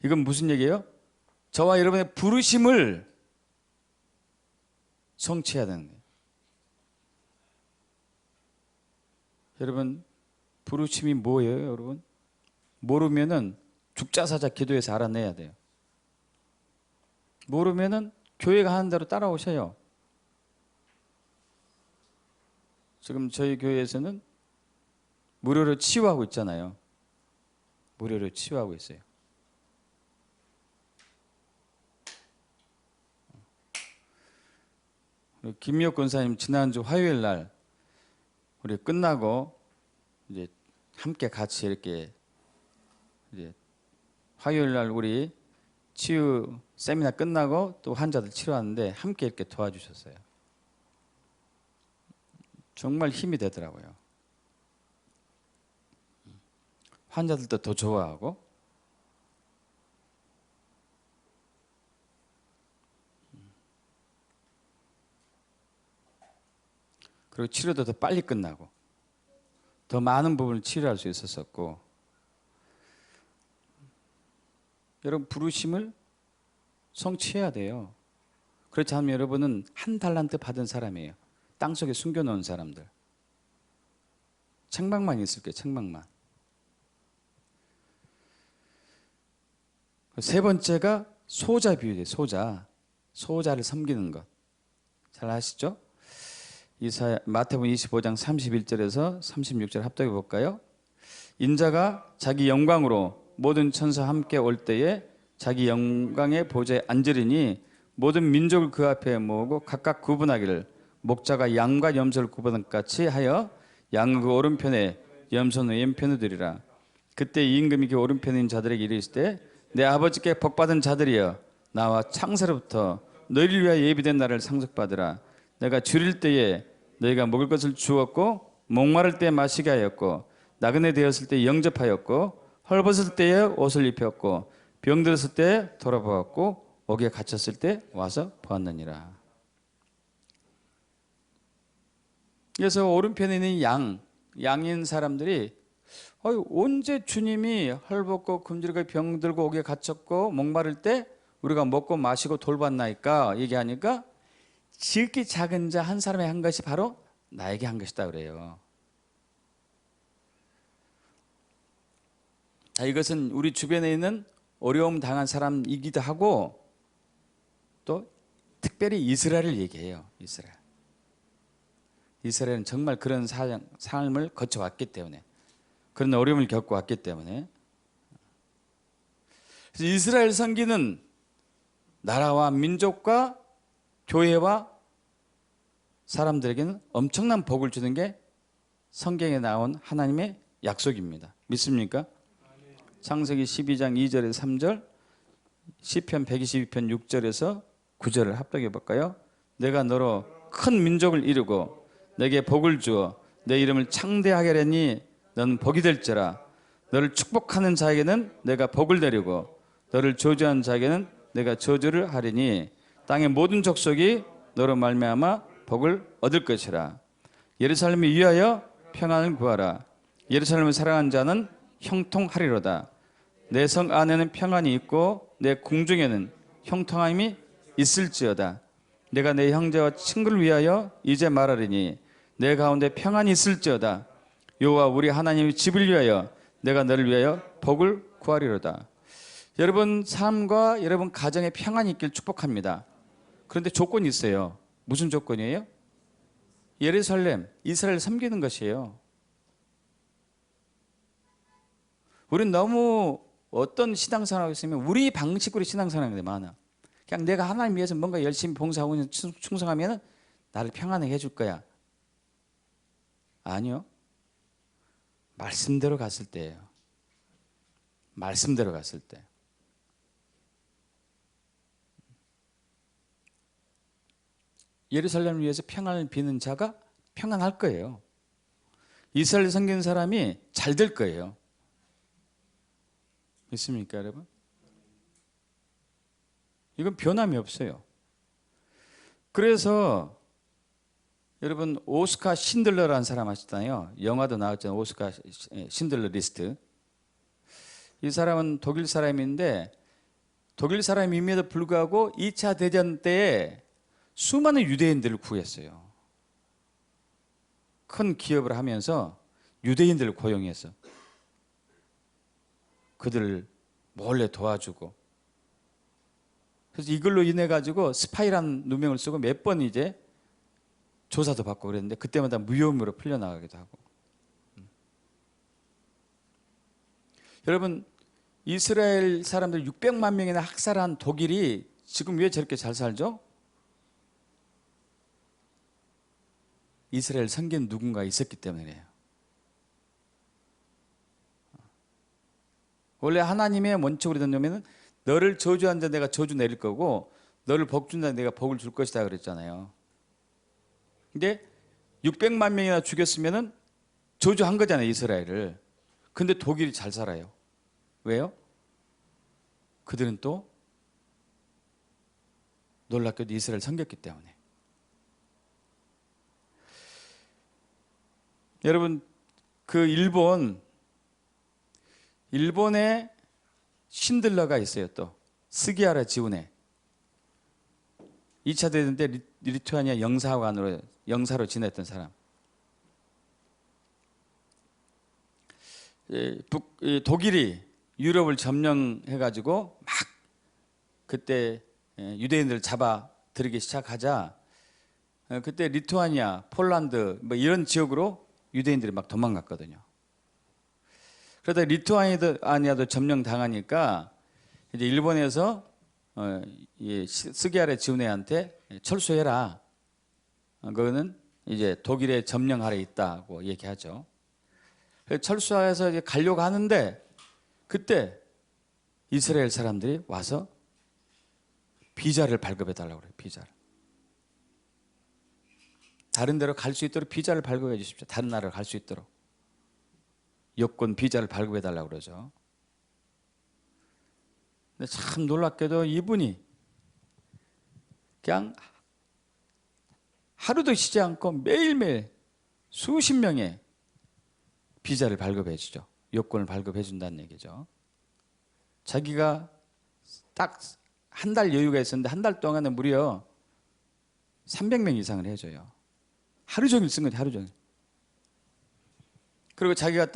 이건 무슨 얘기예요? 저와 여러분의 부르심을 성취해야 되는 거예요. 여러분, 부르심이 뭐예요, 여러분? 모르면은 죽자사자 기도해서 알아내야 돼요. 모르면은 교회가 하는 대로 따라오셔요. 지금 저희 교회에서는 무료로 치유하고 있잖아요. 무료로 치유하고 있어요. 김미옥 권사님 지난주 화요일 날 우리 끝나고 이제 함께 같이 이렇게 이제 화요일 날 우리 치유 세미나 끝나고 또 환자들 치료하는데 함께 이렇게 도와주셨어요. 정말 힘이 되더라고요. 환자들도 더 좋아하고 그리고 치료도 더 빨리 끝나고 더 많은 부분을 치료할 수 있었었고, 여러분 부르심을 성취해야 돼요. 그렇지 않으면 여러분은 1달란트 받은 사람이에요. 땅속에 숨겨놓은 사람들. 책망만 있을 거예요. 책망만. 세 번째가 소자 비유예요. 소자. 소자를 섬기는 것. 잘 아시죠? 마태복음 25장 31절에서 36절 합독해 볼까요? 인자가 자기 영광으로 모든 천사 함께 올 때에 자기 영광의 보좌에 앉으리니 모든 민족을 그 앞에 모으고 각각 구분하기를 목자가 양과 염소를 구분한 같이 하여 양은 그 오른편에 염소는 왼편에 두리라. 그때 임금이 그 오른편인 자들에게 이르실 때 내 아버지께 복받은 자들이여 나와 창세로부터 너희를 위하여 예비된 날을 상속받으라. 내가 줄일 때에 너희가 먹을 것을 주었고 목마를 때 마시게 하였고 나그네 되었을 때 영접하였고 헐벗을 때에 옷을 입혔고 병들었을 때 돌아보았고 옥에 갇혔을 때 와서 보았느니라. 그래서 오른편에 있는 양인 사람들이 언제 주님이 헐벗고 굶주리고 병들고 옥에 갇혔고 목마를 때 우리가 먹고 마시고 돌봤나이까 얘기하니까 지극히 작은 자 한 사람이 한 것이 바로 나에게 한 것이다 그래요. 이것은 우리 주변에 있는 어려움 당한 사람이기도 하고 또 특별히 이스라엘을 얘기해요. 이스라엘은 정말 그런 삶을 거쳐왔기 때문에, 그런 어려움을 겪어왔기 때문에. 그래서 이스라엘 선기는 나라와 민족과 교회와 사람들에게는 엄청난 복을 주는 게 성경에 나온 하나님의 약속입니다. 믿습니까? 창세기 12장 2절에서 3절, 시편 122편 6절에서 9절을 합독해 볼까요? 내가 너로 큰 민족을 이루고 내게 복을 주어 내 이름을 창대하게 하려니 너는 복이 될지라. 너를 축복하는 자에게는 내가 복을 내리고 너를 저주하는 자에게는 내가 저주를 하리니 땅의 모든 족속이 너로 말미암아 복을 얻을 것이라. 예루살렘을 위하여 평안을 구하라. 예루살렘을 사랑하는 자는 형통하리로다. 내 성 안에는 평안이 있고 내 궁중에는 형통함이 있을지어다. 내가 내 형제와 친구를 위하여 이제 말하리니 내 가운데 평안이 있을지어다. 여호와 우리 하나님의 집을 위하여 내가 너를 위하여 복을 구하리로다. 여러분 삶과 여러분 가정에 평안이 있길 축복합니다. 그런데 조건이 있어요. 무슨 조건이에요? 예루살렘, 이스라엘 섬기는 것이에요. 우리는 너무 어떤 신앙생활하고 있으면 우리 방식으로 신앙생활하는 게 많아. 그냥 내가 하나님 위해서 뭔가 열심히 봉사하고 충성하면 나를 평안하게 해줄 거야. 아니요. 말씀대로 갔을 때예요. 말씀대로 갔을 때. 예루살렘을 위해서 평안을 비는 자가 평안할 거예요. 이스라엘 섬기는 사람이 잘 될 거예요. 믿습니까, 여러분? 이건 변함이 없어요. 그래서 여러분 오스카 신들러라는 사람 아시잖아요. 영화도 나왔잖아요. 오스카 신들러 리스트. 이 사람은 독일 사람인데 독일 사람임에도 불구하고 2차 대전 때에 수많은 유대인들을 구했어요. 큰 기업을 하면서 유대인들을 고용해서 그들을 몰래 도와주고, 그래서 이걸로 인해 가지고 스파이라는 누명을 쓰고 몇 번 이제 조사도 받고 그랬는데 그때마다 무혐의로 풀려나가기도 하고. 여러분 이스라엘 사람들 600만 명이나 학살한 독일이 지금 왜 저렇게 잘 살죠? 이스라엘 섬긴 누군가 있었기 때문이에요. 원래 하나님의 원칙으로 된다면 너를 저주한 자 내가 저주 내릴 거고 너를 복준 자 내가 복을 줄 것이다 그랬잖아요. 근데 600만 명이나 죽였으면 저주한 거잖아요, 이스라엘을. 근데 독일이 잘 살아요. 왜요? 그들은 또 놀랍게도 이스라엘 섬겼기 때문에. 여러분 그 일본에 신들러가 있어요. 또 스기하라 지훈에 2차 대전 때 리투아니아 영사로 지냈던 사람. 독일이 유럽을 점령해가지고 막 그때 유대인들을 잡아 들이기 시작하자 그때 리투아니아, 폴란드 뭐 이런 지역으로 유대인들이 막 도망갔거든요. 그러다 리투아니아도 점령당하니까 이제 일본에서 스기하라 지훈에한테 철수해라. 그거는 이제 독일의 점령 아래 있다고 얘기하죠. 철수해서 이제 가려고 하는데 그때 이스라엘 사람들이 와서 비자를 발급해 달라고 그래요. 비자를. 다른 데로 갈 수 있도록 비자를 발급해 주십시오. 다른 나라로 갈 수 있도록. 여권 비자를 발급해 달라고 그러죠. 근데 참 놀랍게도 이분이 그냥 하루도 쉬지 않고 매일매일 수십 명의 비자를 발급해 주죠. 여권을 발급해 준다는 얘기죠. 자기가 딱 한 달 여유가 있었는데 한 달 동안에 무려 300명 이상을 해줘요. 하루 종일 쓴 거죠, 하루 종일. 그리고 자기가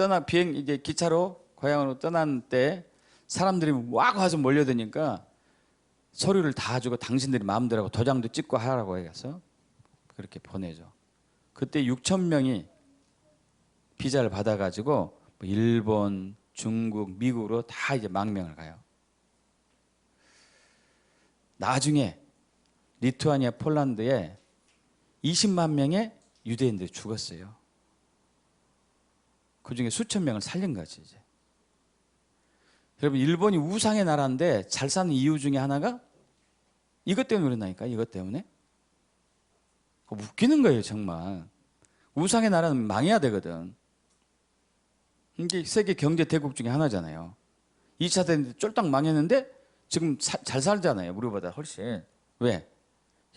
이제 기차로 고향으로 떠난 때 사람들이 막 와서 몰려드니까 서류를 다 주고 당신들이 마음대로 하고 도장도 찍고 하라고 해서 그렇게 보내죠. 그때 6천 명이 비자를 받아가지고 일본, 중국, 미국으로 다 이제 망명을 가요. 나중에 리투아니아, 폴란드에 20만 명의 유대인들이 죽었어요. 그 중에 수천 명을 살린 거지 이제. 여러분 일본이 우상의 나라인데 잘 사는 이유 중에 하나가 이것 때문에 그런다니까. 이것 때문에. 웃기는 거예요 정말. 우상의 나라는 망해야 되거든. 이게 세계 경제 대국 중에 하나잖아요. 2차 대전 때 쫄딱 망했는데 지금 잘 살잖아요. 우리보다 훨씬. 왜?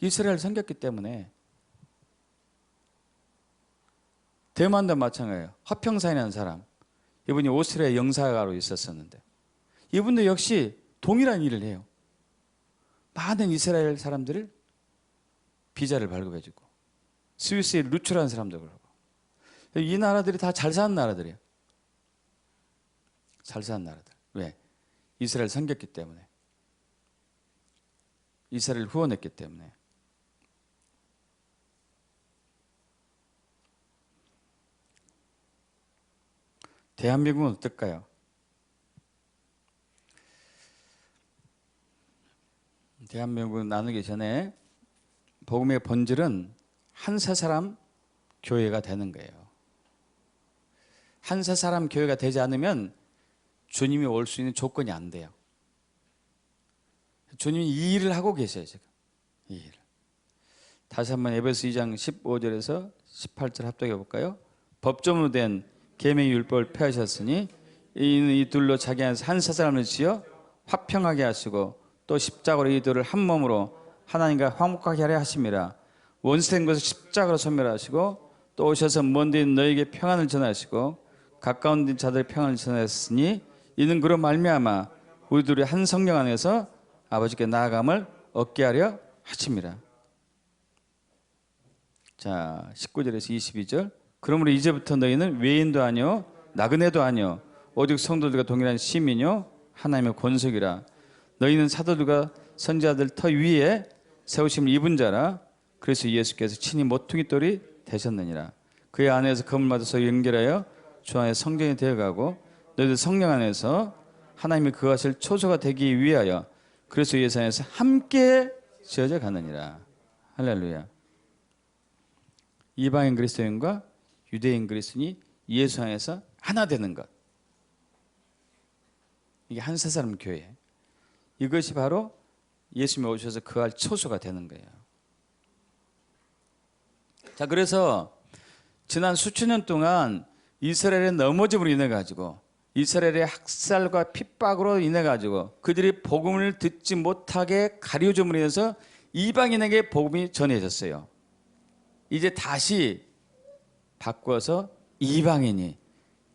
이스라엘 섬겼기 때문에. 대만도 마찬가지예요. 화평사이라는 사람. 이분이 오스트리아 영사가로 있었었는데 이분도 역시 동일한 일을 해요. 많은 이스라엘 사람들을 비자를 발급해주고 스위스의 루츠라는 사람도 그러고 이 나라들이 다 잘 사는 나라들이에요. 잘 사는 나라들. 왜? 이스라엘 섬겼기 때문에. 이스라엘 후원했기 때문에. 대한민국은 어떨까요? 대한민국은 나누기 전에 복음의 본질은 한 세 사람 교회가 되는 거예요. 한 세 사람 교회가 되지 않으면 주님이 올 수 있는 조건이 안 돼요. 주님이 이 일을 하고 계셔요. 지금 이 일을. 다시 한번 에베소 2장 15절에서 18절 합독해 볼까요? 법조문으로 된 계명의 율법을 폐하셨으니 이는 이 둘로 자기 안에서 한 세 사람을 지어 화평하게 하시고 또 십자가로 이 둘을 한 몸으로 하나님과 화목하게 하려 하심이라. 원수된 것을 십자가로 소멸하시고 또 오셔서 먼 데 있는 너에게 평안을 전하시고 가까운 데 자들의 평안을 전하셨으니 이는 그로 말미암아 우리 둘이 한 성령 안에서 아버지께 나아감을 얻게 하려 하심이라. 자, 19절에서 22절. 그러므로 이제부터 너희는 외인도 아니요 나그네도 아니요 오직 성도들과 동일한 시민이요 하나님의 권속이라. 너희는 사도들과 선지자들 터 위에 세우심을 입은 자라. 그래서 예수께서 친히 모퉁이 돌이 되셨느니라. 그의 안에서 거물마다 서로 연결하여 주 안에 성전이 되어가고 너희들 성령 안에서 하나님이 거하실 초소가 되기 위하여 그래서 예수 안에서 함께 지어져 가느니라. 할렐루야. 이방인 그리스도인과 유대인 그리스도인이 예수 안에서 하나 되는 것. 이게 한 세 사람 교회. 이것이 바로 예수님이 오셔서 거할 초소가 되는 거예요. 자, 그래서 지난 수천 년 동안 이스라엘의 넘어짐으로 인해 가지고 이스라엘의 학살과 핍박으로 인해 가지고 그들이 복음을 듣지 못하게 가려줌으로 인해서 이방인에게 복음이 전해졌어요. 이제 다시 바꿔서 이방인이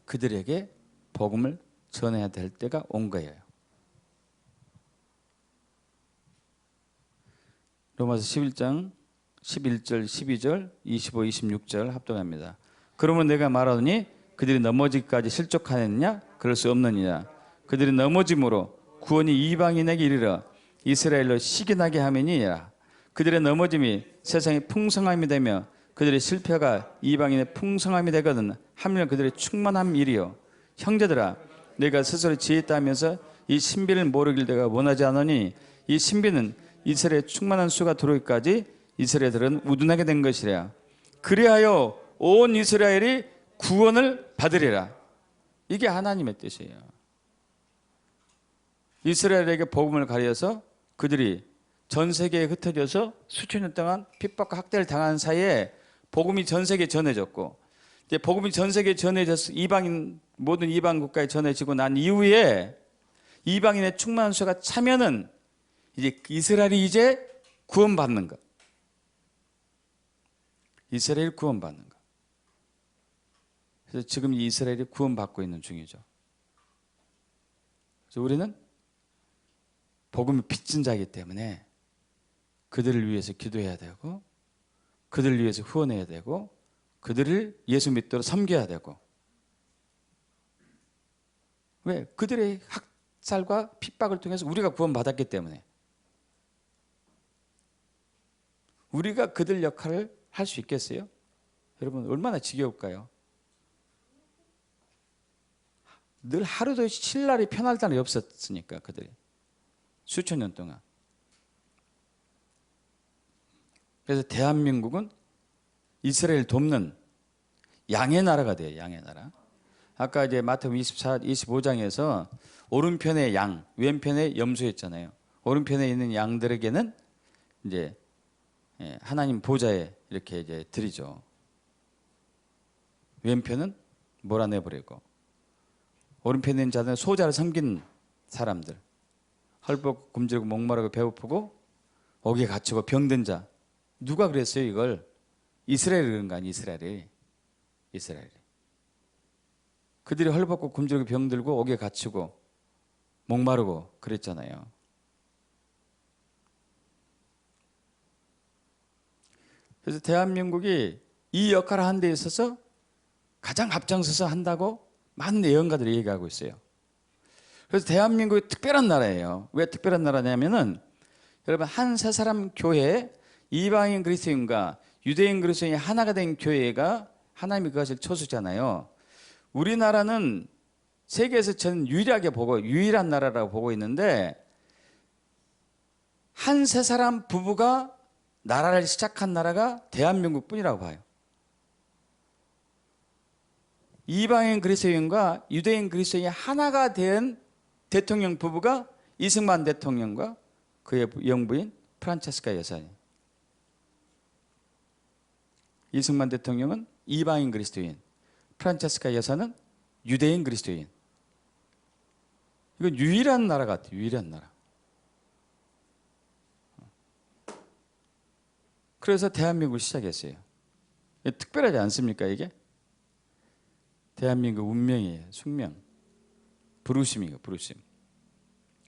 그들에게 복음을 전해야 될 때가 온 거예요. 로마서 11장 11절, 12절, 25, 26절 합독합니다. 그러면 내가 말하노니 그들이 넘어지기까지 실족하였느냐? 그럴 수 없느니라. 그들이 넘어짐으로 구원이 이방인에게 이르러 이스라엘로 시기나게 하매니라. 그들의 넘어짐이 세상의 풍성함이 되며 그들의 실패가 이방인의 풍성함이 되거든 하면 그들의 충만함 일이요. 형제들아, 내가 스스로 지혜있다면서 이 신비를 모르길 내가 원하지 않으니 이 신비는 이스라엘의 충만한 수가 들어오기까지 이스라엘들은 우둔하게 된 것이라. 그리하여 온 이스라엘이 구원을 받으리라. 이게 하나님의 뜻이에요. 이스라엘에게 복음을 가려서 그들이 전 세계에 흩어져서 수천 년 동안 핍박과 학대를 당한 사이에 복음이 전 세계에 전해졌고, 이제 복음이 전 세계에 전해져서 모든 이방 국가에 전해지고 난 이후에 이방인의 충만한 수가 차면은 이제 이스라엘이 이제 구원받는 것. 이스라엘 구원받는 것. 그래서 지금 이스라엘이 구원받고 있는 중이죠. 그래서 우리는 복음이 빚진 자이기 때문에 그들을 위해서 기도해야 되고 그들을 위해서 후원해야 되고 그들을 예수 믿도록 섬겨야 되고. 왜? 그들의 학살과 핍박을 통해서 우리가 구원받았기 때문에. 우리가 그들 역할을 할 수 있겠어요? 여러분 얼마나 지겨울까요? 늘 하루도 쉴 날이 편할 날이 없었으니까 그들이 수천 년 동안. 그래서 대한민국은 이스라엘 돕는 양의 나라가 돼요. 양의 나라. 아까 이제 마태복음 25장에서 오른편에 양, 왼편에 염소 했잖아요. 오른편에 있는 양들에게는 이제 하나님 보좌에 이렇게 이제 드리죠. 왼편은 몰아내버리고 오른편에 있는 자들은 소자를 섬긴 사람들, 헐벗고 굶주리고 목마르고 배고프고 옥에 갇히고 병든 자. 누가 그랬어요 이걸? 이스라엘이 그런 거 아니에요. 이스라엘이. 그들이 헐벗고 굶주리고 병들고 옥에 갇히고 목마르고 그랬잖아요. 그래서 대한민국이 이 역할을 하는 데 있어서 가장 앞장서서 한다고 많은 예언가들이 얘기하고 있어요. 그래서 대한민국이 특별한 나라예요. 왜 특별한 나라냐면은 여러분 한 세 사람 교회, 이방인 그리스도인과 유대인 그리스도인이 하나가 된 교회가 하나님이 그것을 초수잖아요. 우리나라는 세계에서 저는 유일하게 보고 유일한 나라라고 보고 있는데 한 세 사람 부부가 나라를 시작한 나라가 대한민국뿐이라고 봐요. 이방인 그리스도인과 유대인 그리스도인이 하나가 된 대통령 부부가 이승만 대통령과 그의 영부인 프란체스카 여사님. 이승만 대통령은 이방인 그리스도인, 프란체스카 여사는 유대인 그리스도인. 이건 유일한 나라 같아요. 유일한 나라. 그래서 대한민국을 시작했어요. 특별하지 않습니까 이게? 대한민국 운명이에요. 숙명. 부르심이에요. 부르심.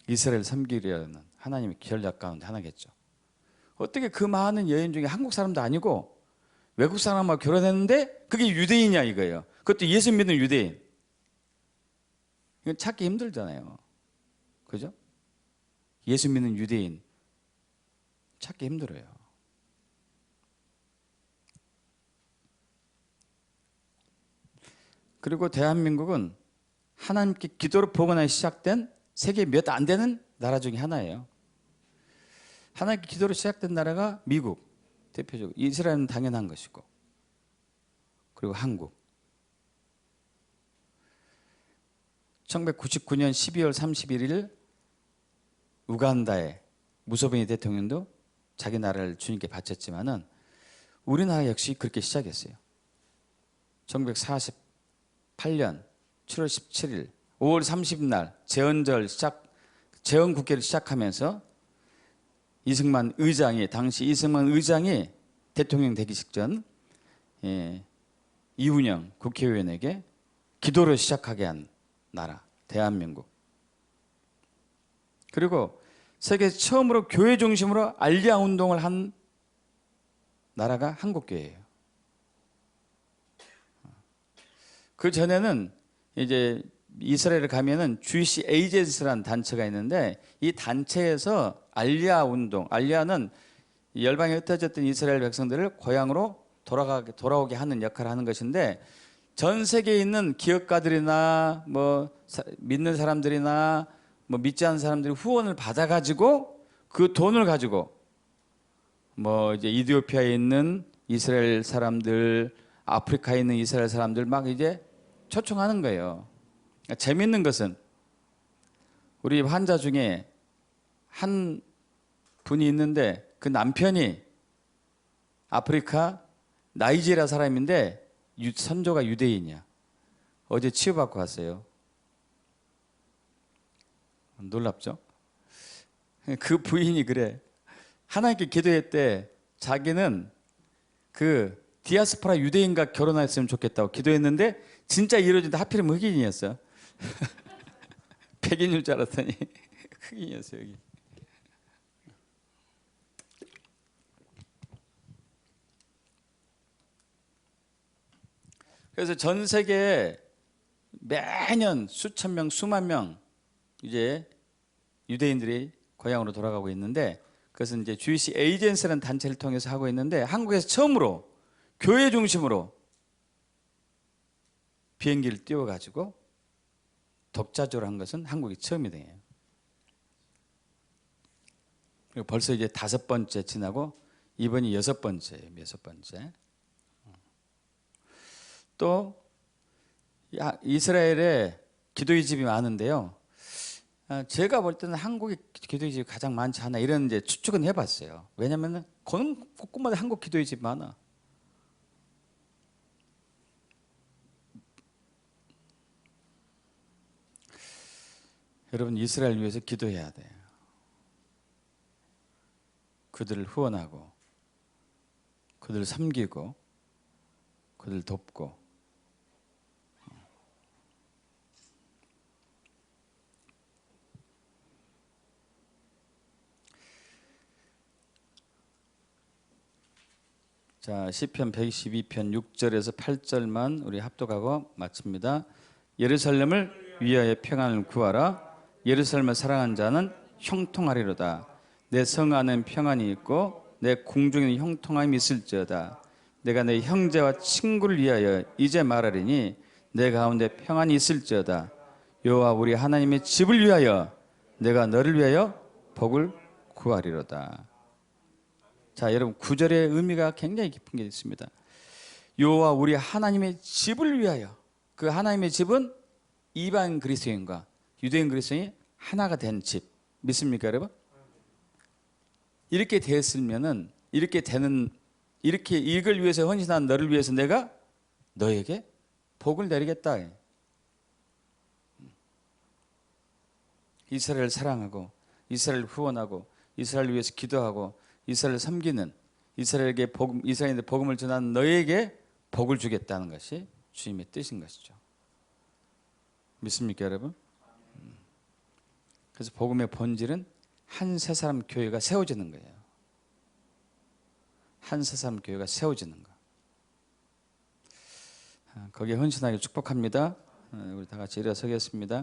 이스라엘 섬기려는 하나님의 전략 가운데 하나겠죠. 어떻게 그 많은 여인 중에 한국 사람도 아니고 외국 사람하고 결혼했는데 그게 유대인이야 이거예요. 그것도 예수 믿는 유대인. 이건 찾기 힘들잖아요. 그죠? 예수 믿는 유대인 찾기 힘들어요. 그리고 대한민국은 하나님께 기도로 복원하기 시작된 세계 몇 안 되는 나라 중에 하나예요. 하나님께 기도로 시작된 나라가 미국, 대표적으로 이스라엘은 당연한 것이고, 그리고 한국. 1999년 12월 31일 우간다의 무소베니 대통령도 자기 나라를 주님께 바쳤지만은 우리나라 역시 그렇게 시작했어요. 1948년 7월 17일 5월 30일 날 재헌국회를 시작하면서 당시 이승만 의장이 대통령 되기 직전 이훈영 국회의원에게 기도를 시작하게 한 나라 대한민국. 그리고 세계 처음으로 교회 중심으로 알리아 운동을 한 나라가 한국교회예요. 그 전에는 이제 이스라엘에 가면은 주이시 에이전스라는 단체가 있는데 이 단체에서 알리아 운동, 알리아는 열방에 흩어졌던 이스라엘 백성들을 고향으로 돌아오게 하는 역할을 하는 것인데 전 세계에 있는 기업가들이나 믿는 사람들이나 믿지 않는 사람들이 후원을 받아가지고 그 돈을 가지고 이제 이디오피아에 있는 이스라엘 사람들, 아프리카에 있는 이스라엘 사람들 막 이제 초청하는 거예요. 재밌는 것은 우리 환자 중에 한 분이 있는데 그 남편이 아프리카 나이지리아 사람인데 선조가 유대인이야. 어제 치유받고 왔어요. 놀랍죠? 그 부인이 그래. 하나님께 기도했대. 자기는 그 디아스포라 유대인과 결혼했으면 좋겠다고 기도했는데 진짜 이루어진다. 하필이면 흑인이었어. 백인일 줄 알았더니 흑인이었어요. 여기. 그래서 전 세계에 매년 수천 명, 수만 명 이제 유대인들이 고향으로 돌아가고 있는데 그것은 이제 주이시 에이전스라는 단체를 통해서 하고 있는데 한국에서 처음으로 교회 중심으로 비행기를 띄워가지고 독자적으로 한 것은 한국이 처음이에요. 그리고 벌써 이제 5번째 지나고 이번이 6번째예요. 6번째. 또 이스라엘에 기도의 집이 많은데요. 제가 볼 때는 한국의 기도의 집이 가장 많지 않나 이런 이제 추측은 해봤어요. 왜냐하면 곳곳마다 한국 기도의 집이 많아. 여러분 이스라엘 위해서 기도해야 돼요. 그들을 후원하고 그들을 섬기고 그들을 돕고 자, 시편 122편 6절에서 8절만 우리 합독하고 마칩니다. 예루살렘을 위하여 평안을 구하라. 예루살렘을 사랑하는 자는 형통하리로다. 내 성 안에는 평안이 있고 내 궁중에는 형통함이 있을지어다. 내가 내 형제와 친구를 위하여 이제 말하리니 내 가운데 평안이 있을지어다. 여호와 우리 하나님의 집을 위하여 내가 너를 위하여 복을 구하리로다. 자, 여러분 구절의 의미가 굉장히 깊은 게 있습니다. 여호와 우리 하나님의 집을 위하여. 그 하나님의 집은 이방 그리스도인과 유대인 그리스도인이 하나가 된 집. 믿습니까, 여러분? 이렇게 됐으면은 이렇게 이걸 위해서 헌신한 너를 위해서 내가 너에게 복을 내리겠다. 이스라엘을 사랑하고 이스라엘을 후원하고 이스라엘을 위해서 기도하고 이스라엘을 섬기는 이스라엘인데 복음을 전하는 너에게 복을 주겠다는 것이 주님의 뜻인 것이죠. 믿습니까, 여러분? 그래서 복음의 본질은 한 세 사람 교회가 세워지는 거예요. 한 세 사람 교회가 세워지는 거. 거기에 헌신하게 축복합니다. 우리 다 같이 일어서겠습니다.